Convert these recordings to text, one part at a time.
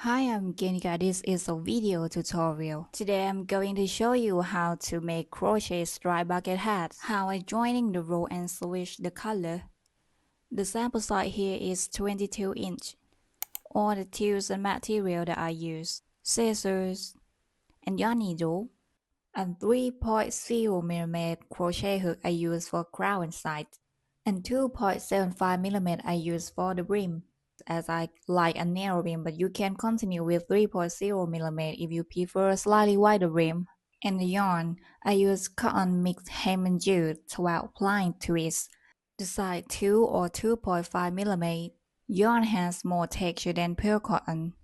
Hi, I'm Kenika. This is a video tutorial. Today I'm going to show you how to make crochet striped bucket hats, how I joining the row and switch the color. The sample size here is 22 inch. All the tools and material that I use, scissors and yarn needle, and 3.0mm crochet hook I use for crown and side, and 2.75mm I use for the brim, as I like a narrow rim, but you can continue with 3.0mm if you prefer a slightly wider rim. And the yarn, I use cotton mixed hem and jute 12 plying twists, the size 2 or 2.5mm. Yarn has more texture than pure cotton,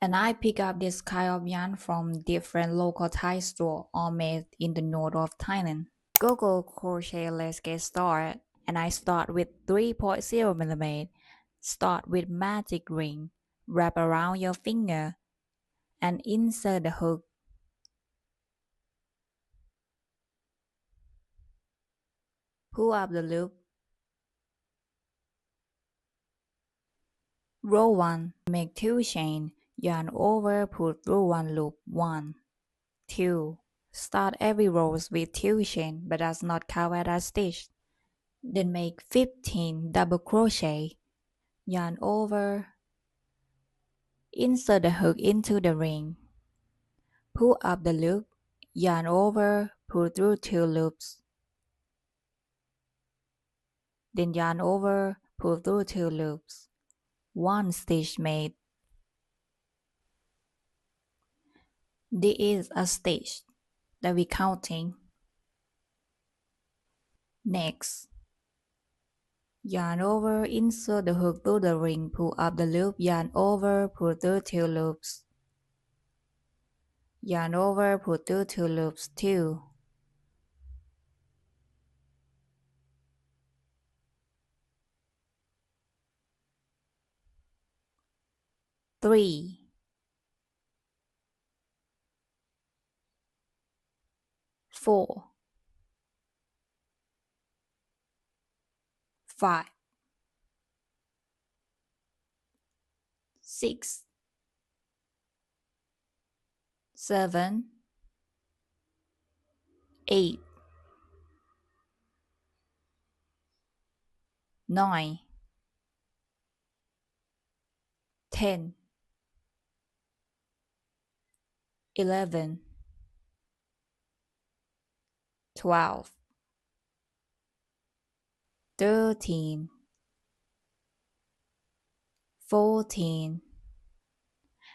and I pick up this kind of yarn from different local Thai stores all made in the north of Thailand. Go crochet, let's get started. And I start with 3.0mm. Start with magic ring, wrap around your finger, and insert the hook. Pull up the loop. Row 1, make 2 chain, yarn over, pull through 1 loop, 1, 2. Start every row with 2 chain, but does not count as stitch. Then make 15 double crochet, yarn over, insert the hook into the ring, pull up the loop, yarn over, pull through 2 loops, then yarn over, pull through 2 loops, 1 stitch made. This is a stitch that we're counting. Next, yarn over, insert the hook through the ring, pull up the loop, yarn over, pull through 2 loops, yarn over, pull through 2 loops, 2, 3, 4, 5, 6, 7, 8, 9, 10, 11, 12, 13, 14,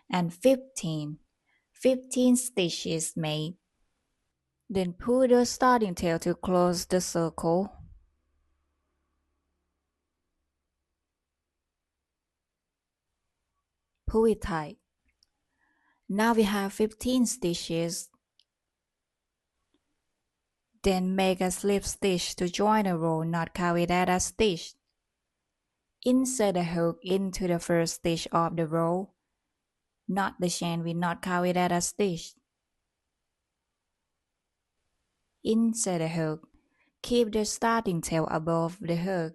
and 15. 15 stitches made. Then pull the starting tail to close the circle. Pull it tight. Now we have 15 stitches. Then make a slip stitch to join a row not counted as a stitch. Insert the hook into the first stitch of the row, not the chain will not counted as a stitch. Insert the hook. Keep the starting tail above the hook.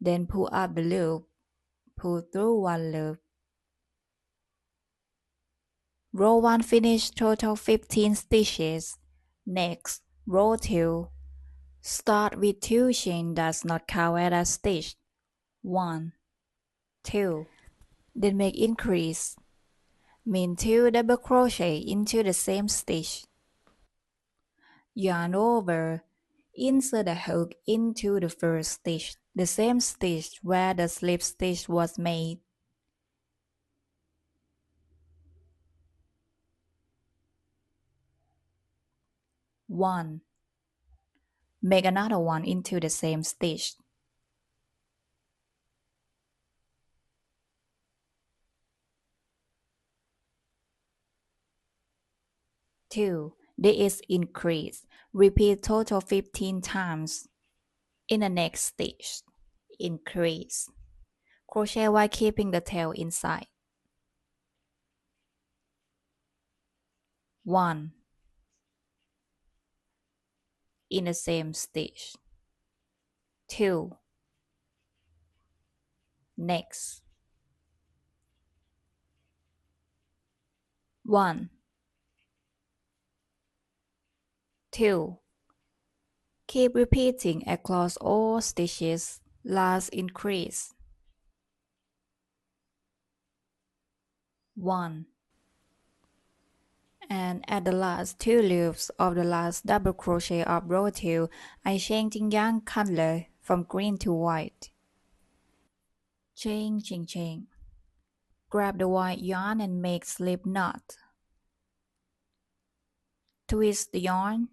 Then pull up the loop. Pull through 1 loop. Row 1 finish total 15 stitches. Next, row 2. Start with 2 chain does not count as a stitch. 1, 2. Then make increase. Mean 2 double crochet into the same stitch. Yarn over. Insert the hook into the first stitch, the same stitch where the slip stitch was made. One. Make another one into the same stitch. 2. This is increase. Repeat total 15 times. In the next stitch, increase. Crochet while keeping the tail inside. 1. In the same stitch. 2. Next. 1 2 Keep repeating across all stitches. Last increase 1 and at the last 2 loops of the last double crochet of row 2, I changing yarn color from green to white. Chain. Grab the white yarn and make slip knot. Twist the yarn.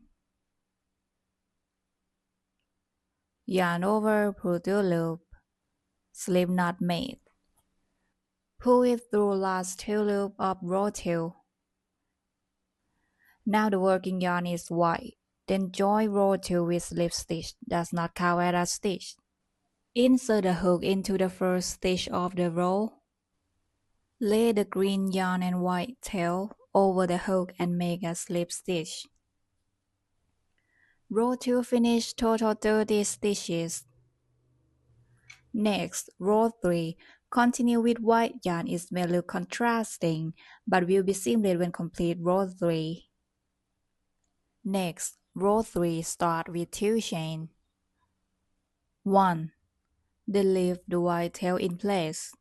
Yarn over, pull through loop. Slip knot made. Pull it through last 2 loops of row 2. Now the working yarn is white. Then join row 2 with slip stitch. Does not count as a stitch. Insert the hook into the first stitch of the row. Lay the green yarn and white tail over the hook and make a slip stitch. Row 2 finish total 30 stitches. Next, row 3. Continue with white yarn. It may look contrasting, but will be seamless when complete row 3. Next, row 3 start with 2 chain. 1. Then leave the white tail in place.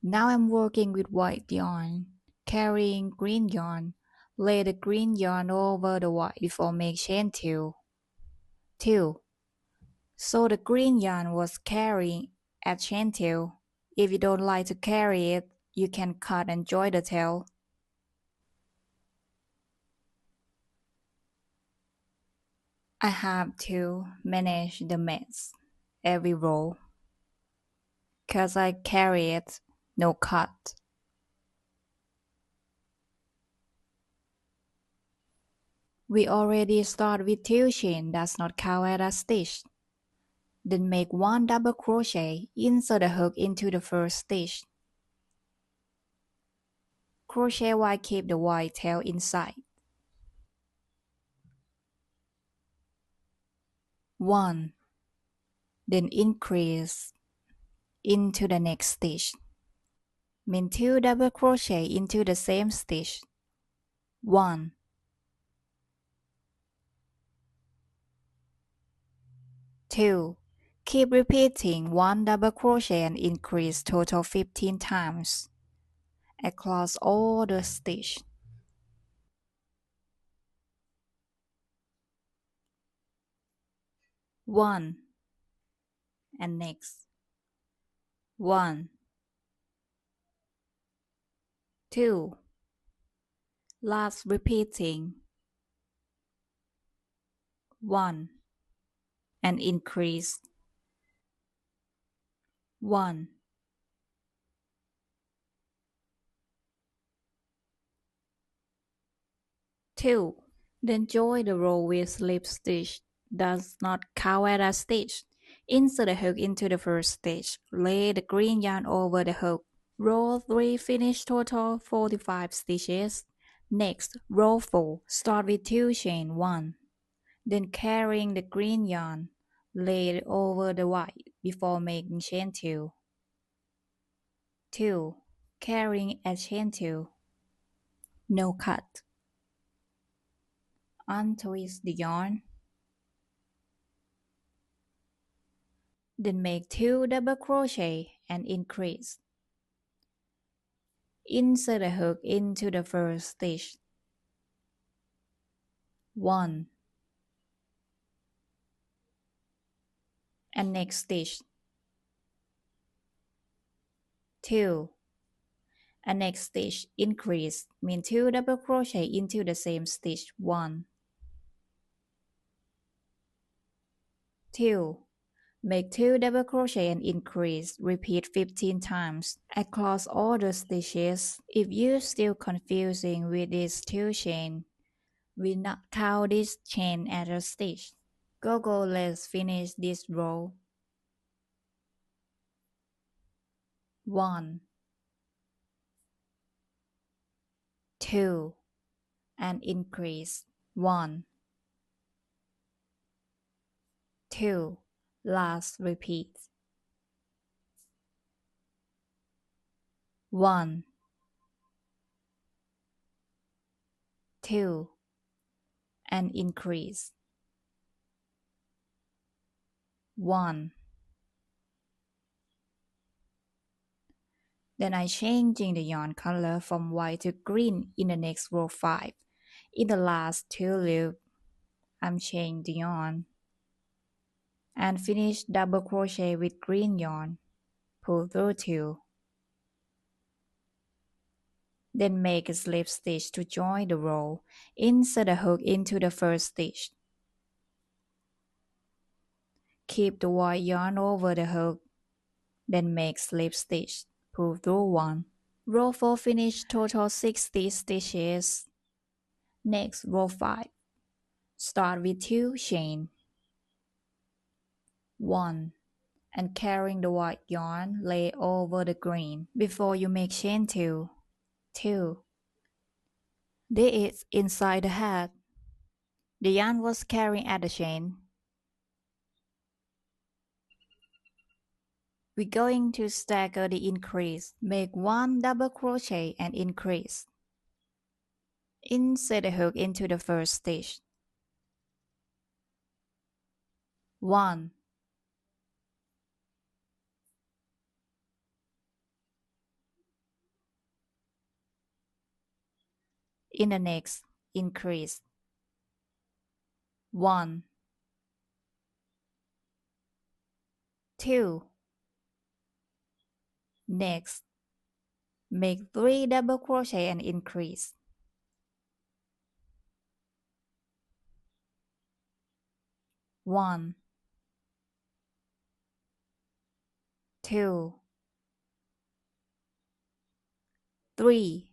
Now I'm working with white yarn, carrying green yarn. Lay the green yarn over the white before make chain 2. 2. So the green yarn was carrying at chain 2. If you don't like to carry it, you can cut and join the tail. I have to manage the mess every row. Cause I carry it, no cut. We already start with 2 chain, does not count as a stitch. Then make 1 double crochet, insert the hook into the first stitch. Crochet while keep the white tail inside. 1. Then increase into the next stitch. Mean 2 double crochet into the same stitch. 1. 2. Keep repeating 1 double crochet and increase total 15 times across all the stitch. 1 and next 1 2 last repeating 1 and increase 1 2 then join the row with slip stitch. Does not count as a stitch. Insert the hook into the first stitch. Lay the green yarn over the hook. Row 3 finish total 45 stitches. Next, row 4 start with 2 chain 1. Then carrying the green yarn, lay it over the white before making chain 2. 2. Carrying at chain 2. No cut. Untwist the yarn. Then make 2 double crochet and increase. Insert the hook into the first stitch. 1 and next stitch. 2 and next stitch increase, mean 2 double crochet into the same stitch. 1 2 make 2 double crochet and increase, repeat 15 times across all the stitches. If you're still confusing with these 2 chain, we not count this chain as a stitch. Go, let's finish this row. 1 2 and increase 1 2 last repeat 1 2 and increase 1. Then I changing the yarn color from white to green in the next row 5. In the last 2 loops, I'm changing the yarn and finish double crochet with green yarn. Pull through 2. Then make a slip stitch to join the row. Insert a hook into the first stitch. Keep the white yarn over the hook. Then make slip stitch. Pull through 1. Row 4 finish total 60 stitches. Next row 5. Start with 2 chain. 1. And carrying the white yarn lay over the green. Before you make chain 2. 2. This is inside the hat. The yarn was carrying at the chain. We're going to stagger the increase. Make 1 double crochet and increase. Insert the hook into the first stitch. 1. In the next, increase. 1. 2. Next, make 3 double crochet and increase. 1. 2. 3.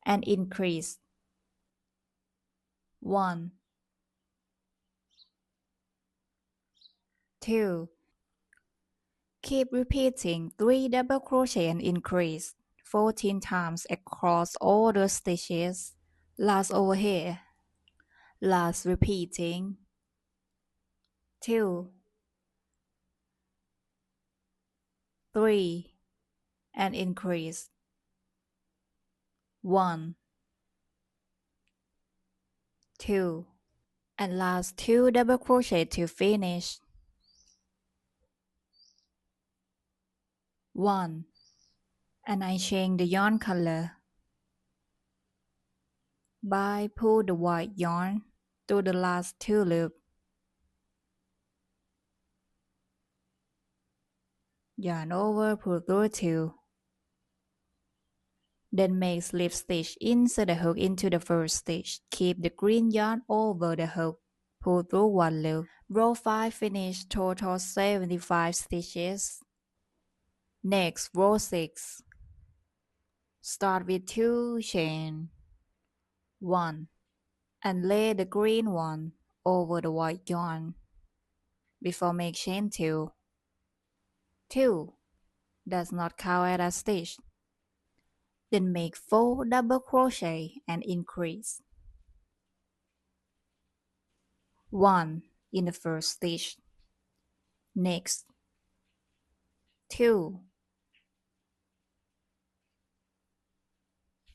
And increase. 1. 2. Keep repeating 3 double crochet and increase 14 times across all the stitches. Last over here. Last repeating. 2. 3. And increase. 1. 2. And last 2 double crochet to finish. 1. And I change the yarn color by pull the white yarn to the last 2 loops. Yarn over, pull through 2. Then make slip stitch, insert the hook into the first stitch. Keep the green yarn over the hook. Pull through 1 loop. Row 5 finish total 75 stitches. Next, row 6. Start with 2 chain. 1. And lay the green one over the white yarn. Before make chain 2. 2. Does not count as a stitch. Then make 4 double crochet and increase. 1 in the first stitch. Next, 2,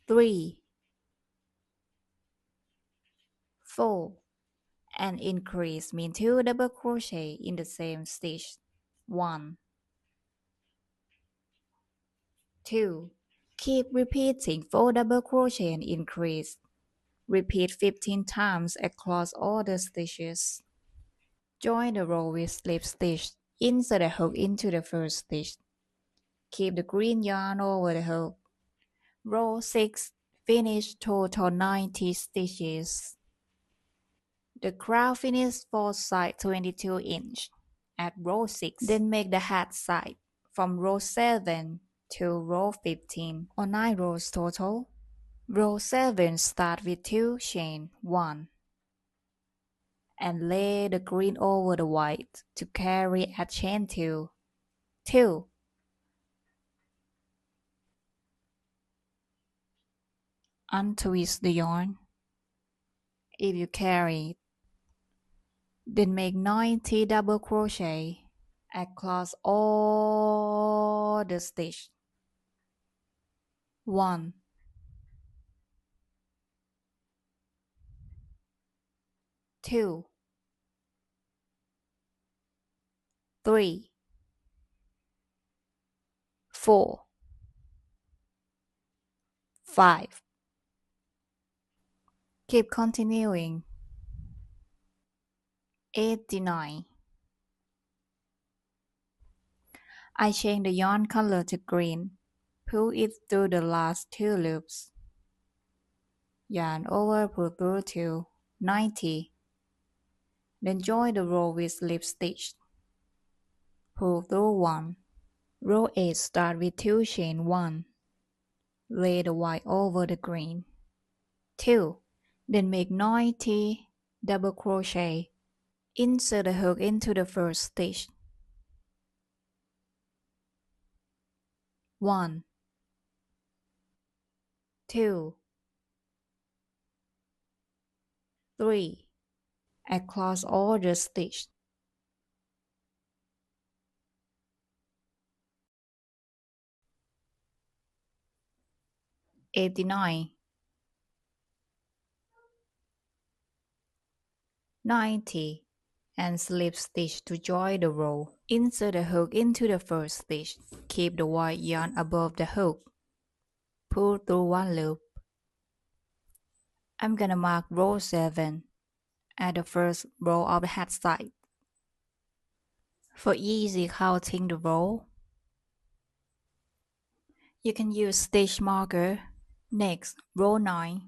3, 4, and increase mean 2 double crochet in the same stitch. 1, 2. Keep repeating 4 double crochet and increase. Repeat 15 times across all the stitches. Join the row with slip stitch. Insert a hook into the first stitch. Keep the green yarn over the hook. Row 6. Finish total 90 stitches. The crown finish for side 22 inch at row 6. Then make the hat side from row 7 to row 15 or 9 rows total. Row 7 start with 2 chain 1 and lay the green over the white to carry at chain 2. 2. Untwist the yarn. If you carry, then make 90 double crochet across all the stitch. 1, 2, 3, 4, 5. Keep continuing. 89. I change the yarn color to green. Pull it through the last 2 loops. Yarn over, pull through to 90. Then join the row with slip stitch. Pull through 1. Row 8 start with 2 chain 1. Lay the white over the green. 2. Then make 90 double crochet. Insert the hook into the first stitch. 1, 2, 3. Across all the stitch. 89, 90, and slip stitch to join the row. Insert the hook into the first stitch. Keep the white yarn above the hook. Pull through 1 loop. I'm gonna mark row 7 at the first row of the hat side. For easy counting the row, you can use stitch marker. Next, row 9.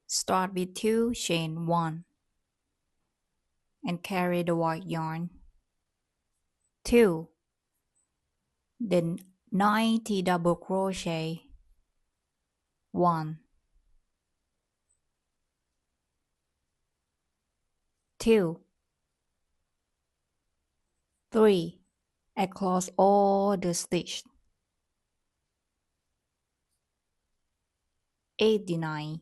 Start with 2 chain 1 and carry the white yarn. 2. Then 90 double crochet. 1, 2, 3. Across all the stitch. 89,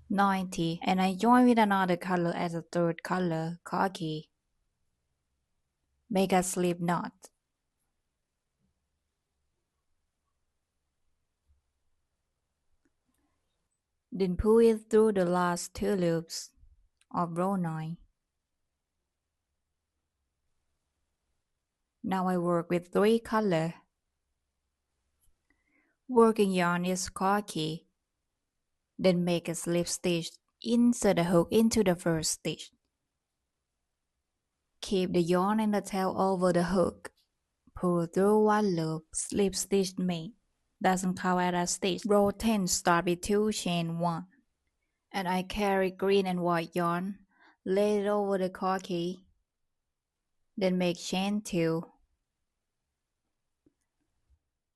90, and I join with another color as a third color, khaki. Make a slip knot. Then pull it through the last 2 loops of row 9. Now I work with 3 colors. Working yarn is khaki. Then make a slip stitch. Insert the hook into the first stitch. Keep the yarn and the tail over the hook. Pull through 1 loop. Slip stitch made. Doesn't count as a stitch. Row 10 start with 2 chain 1. And I carry green and white yarn. Lay it over the khaki. Then make chain 2.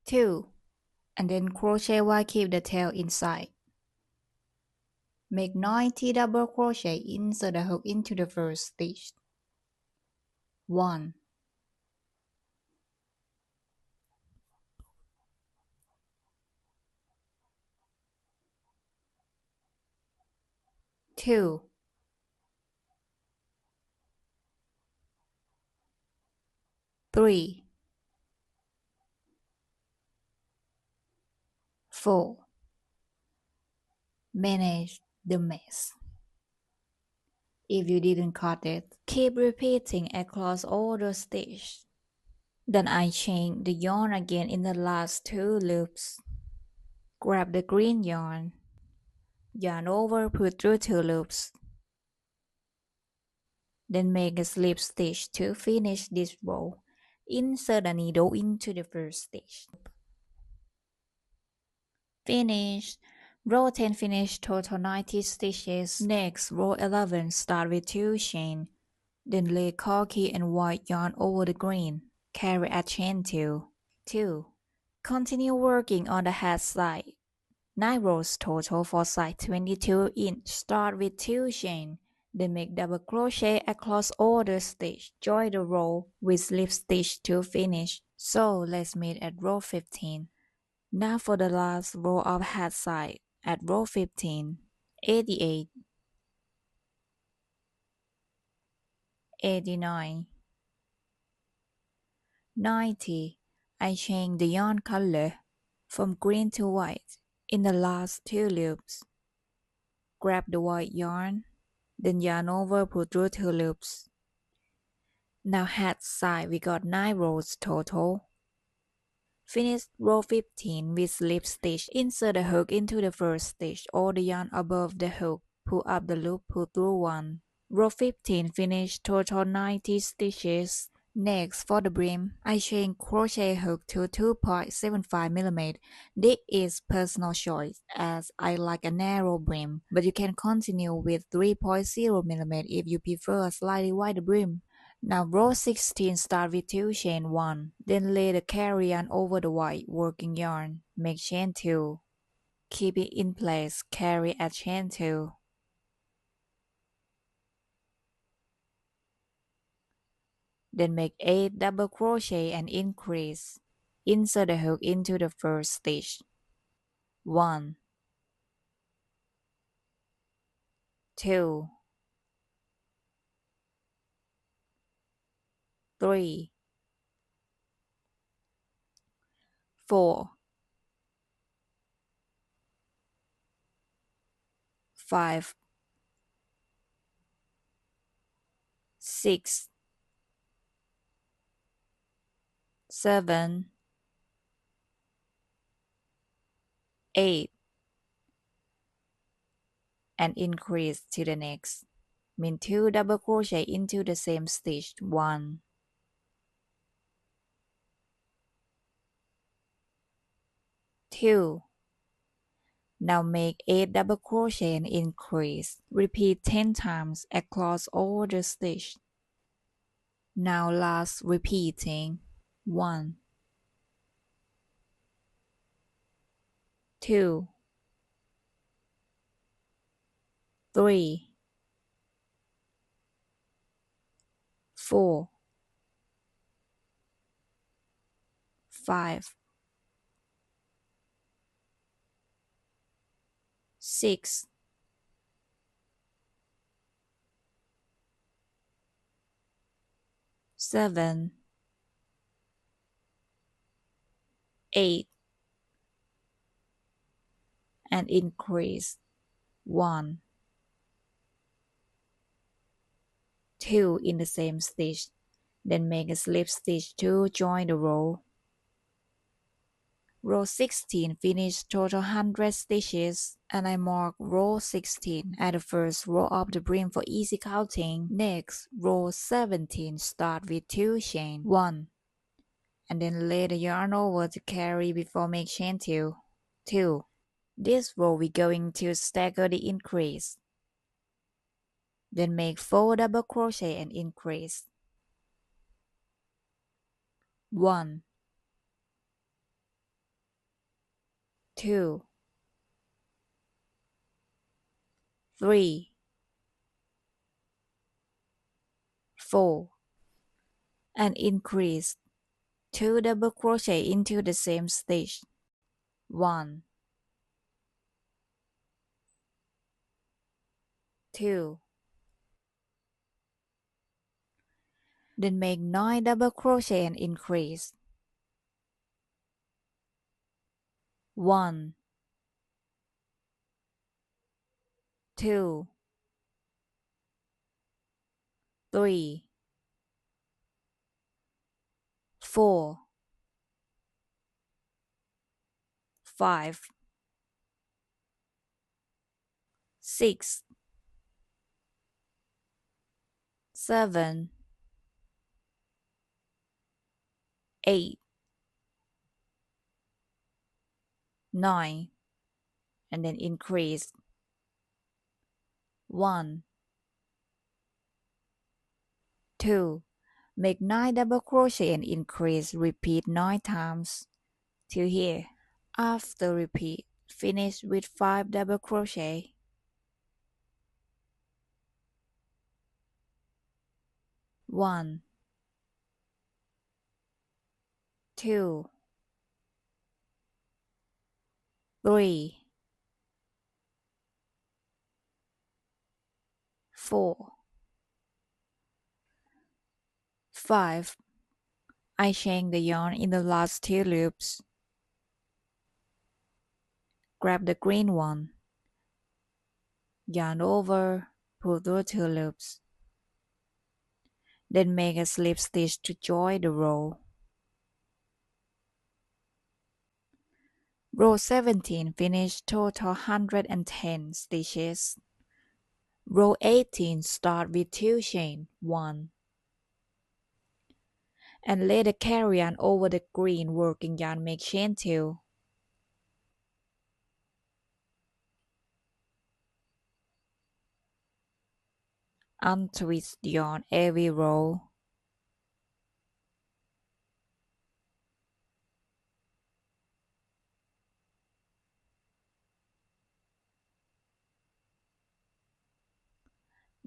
2. And then crochet while keep the tail inside. Make 90 double crochet. Insert the hook into the first stitch. 1, 2, 3, 4. Manage the mess. If you didn't cut it, keep repeating across all the stitches. Then I chain the yarn again in the last 2 loops. Grab the green yarn. Yarn over, put through 2 loops. Then make a slip stitch to finish this row. Insert a needle into the first stitch. Finish. Row 10 finish, total 90 stitches. Next, row 11 start with 2 chain. Then lay khaki and white yarn over the green. Carry a chain 2. 2. Continue working on the hat side. 9 rows total for side 22 inch. Start with 2 chain. Then make double crochet across all the stitch. Join the row with slip stitch to finish. So let's meet at row 15. Now for the last row of hat side at row 15, 88, 89, 90. I change the yarn color from green to white in the last 2 loops. Grab the white yarn, then yarn over, pull through 2 loops. Now hat side, we got 9 rows total. Finish row 15 with slip stitch. Insert the hook into the first stitch or the yarn above the hook. Pull up the loop, pull through 1. Row 15 finish total 90 stitches. Next, for the brim, I chain crochet hook to 2.75mm. This is personal choice as I like a narrow brim, but you can continue with 3.0mm if you prefer a slightly wider brim. Now row 16 start with 2 chain 1, then lay the carry yarn over the white working yarn. Make chain 2. Keep it in place, carry at chain 2. Then make 8 double crochet and increase. Insert the hook into the first stitch. 1, 2, 3, 4, 5, 6, 7, 8, and increase to the next. Mean 2 double crochet into the same stitch. 1, 2. Now make 8 double crochet and increase. Repeat 10 times across all the stitch. Now last repeating. 1, 2, 3, 4, 5, 6, 7, 8, and increase. 1, 2 in the same stitch. Then make a slip stitch to join the row. Row 16 finish total 100 stitches, and I mark row 16 at the first row of the brim for easy counting. Next, row 17 start with 2 chain 1, and then lay the yarn over to carry before make chain 2. 2. This row we're going to stagger the increase. Then make 4 double crochet and increase. 1, 2, 3, 4, and increase 2 double crochet into the same stitch. 1, 2, then make 9 double crochet and increase. 1, 2, 3, 4, 5, 6, 7, 8, 9, and then increase. 1, 2, make 9 double crochet and increase. Repeat 9 times till here. After repeat, finish with 5 double crochet. 1, 2, 3, 4, 5. I chain the yarn in the last 2 loops. Grab the green one. yarn over, pull through 2 loops, then make a slip stitch to join the row. Row 17, finish total 110 stitches. Row 18, start with 2 chain, 1, and lay the carry-on over the green working yarn, make chain 2. Untwist yarn every row.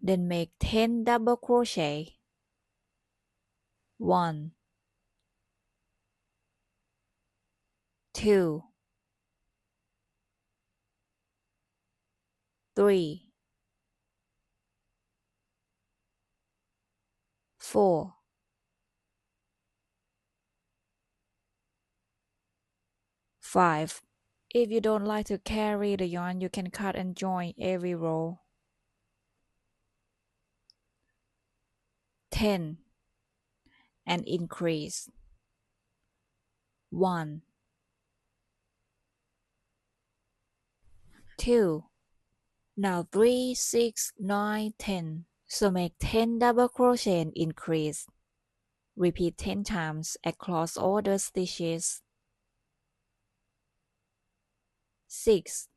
Then make 10 double crochet. 1, 2, 3, 4, 5. If you don't like to carry the yarn, you can cut and join every row. 10, and increase. 1, 2, now 3, 6, 9, 10. So make 10 double crochet and increase. Repeat 10 times across all the stitches. 6,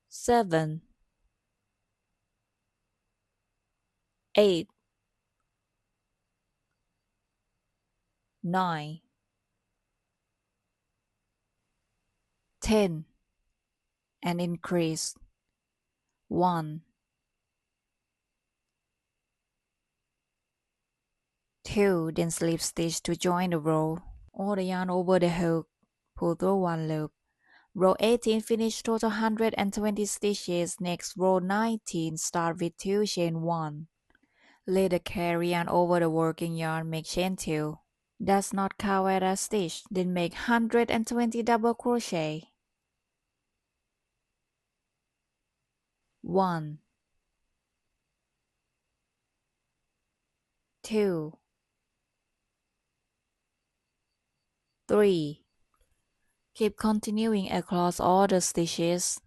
7, 8, 9, 10, and increase. 1, 2, then slip stitch to join the row. All the yarn over the hook, pull through 1 loop. Row 18, finish total 120 stitches. Next, row 19, start with 2 chain 1. Lay the carry-on over the working yarn, make chain 2. Does not count as a stitch, then make 120 double crochet. 1, 2, 3. Keep continuing across all the stitches.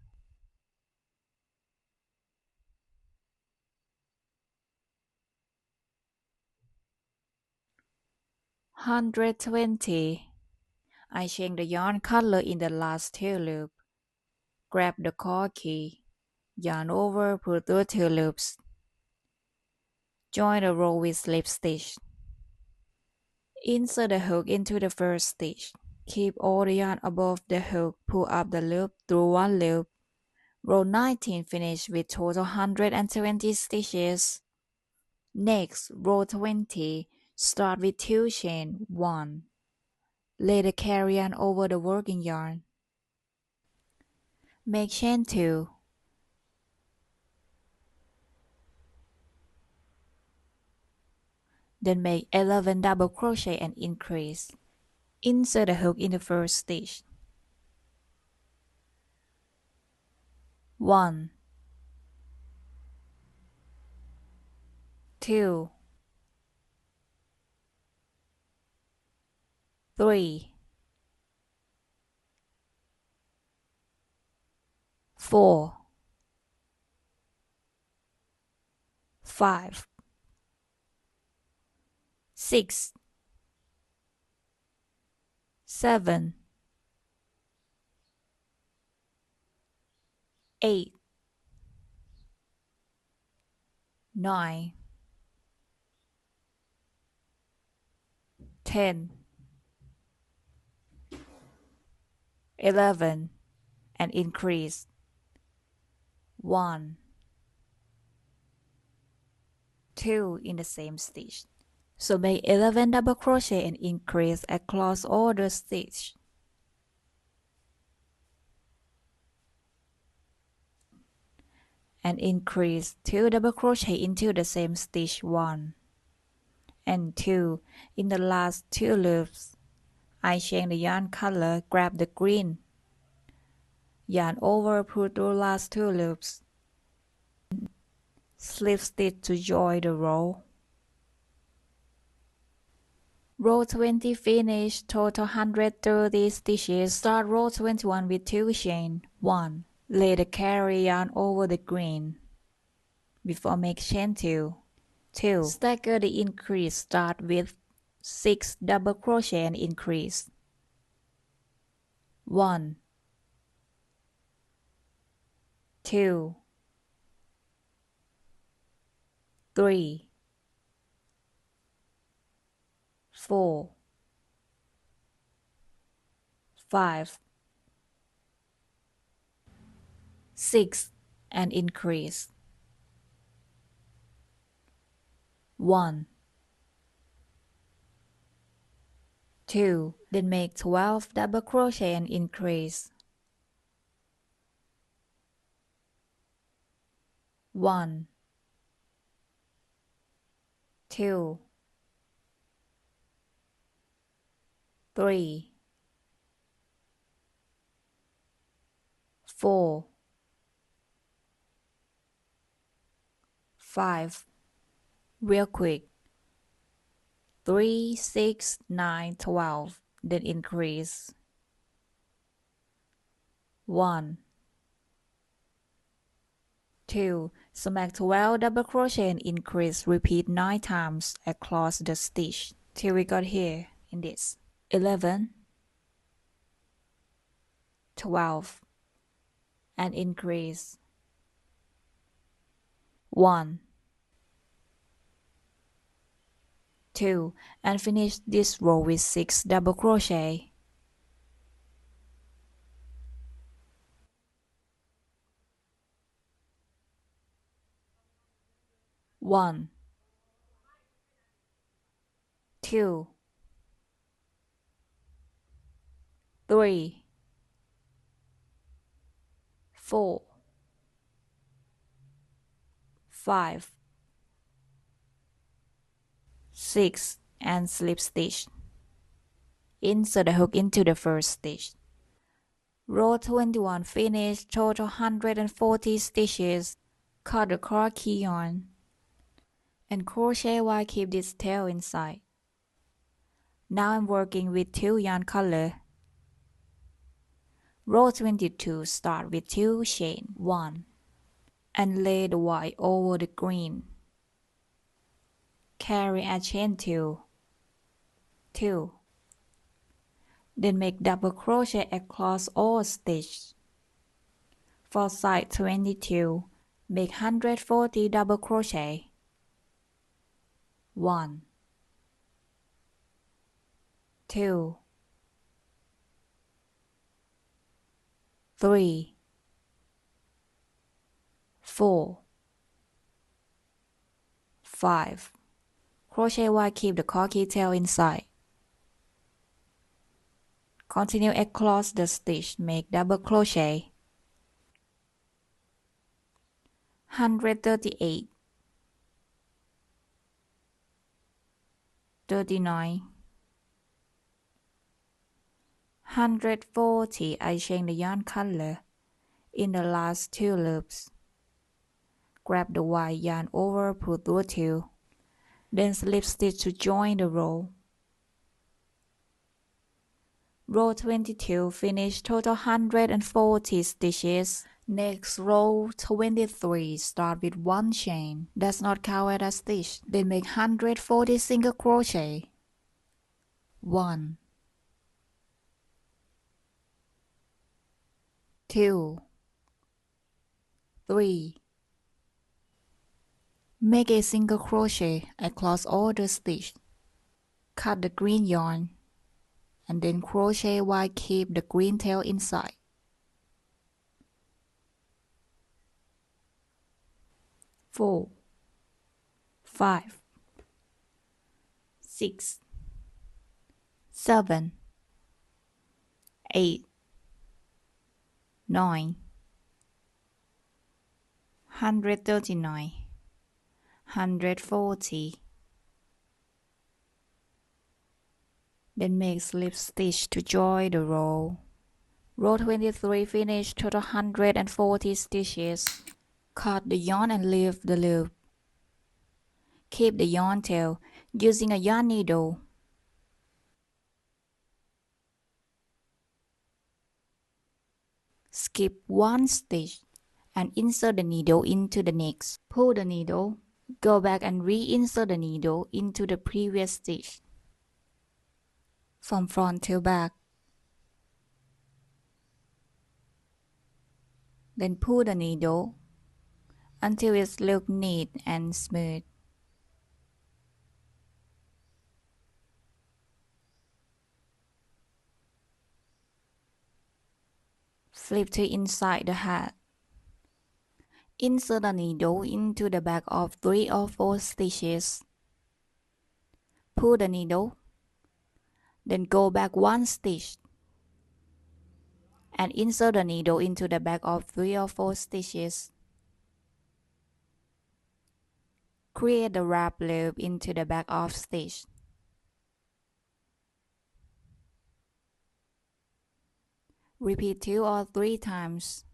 120. I change the yarn color in the last 2 loops. Grab the cord key, yarn over, pull through 2 loops. Join the row with slip stitch. Insert the hook into the first stitch. Keep all the yarn above the hook, pull up the loop through 1 loop. Row 19, finish with total 120 stitches. Next, row 20, start with 2 chain 1. Lay the carry-on over the working yarn. Make chain 2. Then make 11 double crochet and increase. Insert the hook in the first stitch. 1, 2, 3, 4, 5, 6, 7, 8, 9, 10, 11, and increase. 1, 2 in the same stitch. So make 11 double crochet and increase across all the stitch. And increase 2 double crochet into the same stitch 1 and 2 in the last 2 loops. I change the yarn color, grab the green yarn over, pull through last 2 loops, slip stitch to join the row. Row 20 finish, total 130 stitches. Start row 21 with 2 chain. 1. Lay the carry yarn over the green before make chain 2. 2. Stagger the increase. Start with 6 double crochet and increase. 1, 2, 3, 4, 5, 6 and increase. 1, 2, then make 12 double crochet and increase. 1, 2, 3, 4, 5, real quick, 3, 6, 9, 12, then increase. 1, 2, smack 12 double crochet and increase. Repeat 9 times across the stitch till we got here in this. 11, 12 and increase. 1, 2 and finish this row with 6 double crochet. 1, 2, 3, 4, 5, 6 and slip stitch. Insert the hook into the first stitch. Row 21 finish, total 140 stitches. Cut the crochet yarn and crochet while keep this tail inside. Now I'm working with 2 yarn color. Row 22, start with 2 chain, 1, and lay the white over the green. Carry a chain 2, 2. Then make double crochet across all stitches. For side 22, make 140 double crochet. 1, 2, 3, 4, 5. Crochet while keep the crochet tail inside. Continue across the stitch, make double crochet. 138, 39, 140. I change the yarn color in the last 2 loops. Grab the white yarn over, pull through 2, then slip stitch to join the row. Row 22 finish, total 140 stitches. Next row 23, start with 1 chain. Does not count as a stitch. Then make 140 single crochet. 1, 2, 3. Make a single crochet across all the stitches. Cut the green yarn and then crochet while keep the green tail inside. 4, 5, 6, 7, 8, 9, 139, 140. Then make slip stitch to join the row. Row 23 finish total 140 stitches. Cut the yarn and leave the loop. Keep the yarn tail using a yarn needle. Skip one stitch and insert the needle into the next. Pull the needle, go back and reinsert the needle into the previous stitch. From front to back. Then pull the needle until it looks neat and smooth. Flip to inside the hat. Insert the needle into the back of 3 or 4 stitches. Pull the needle, then go back 1 stitch and insert the needle into the back of 3 or 4 stitches. Create the wrap loop into the back of stitch. Repeat 2 or 3 times.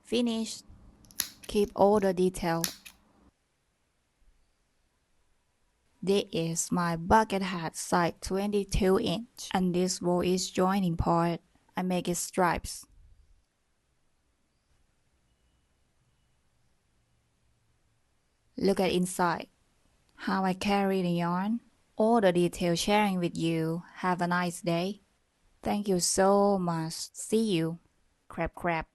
Finish. Keep all the detail. This is my bucket hat size 22 inch and this row is joining part. I make it stripes. Look at inside. How I carry the yarn. All the detail sharing with you. Have a nice day. Thank you so much. See you. Crap crap.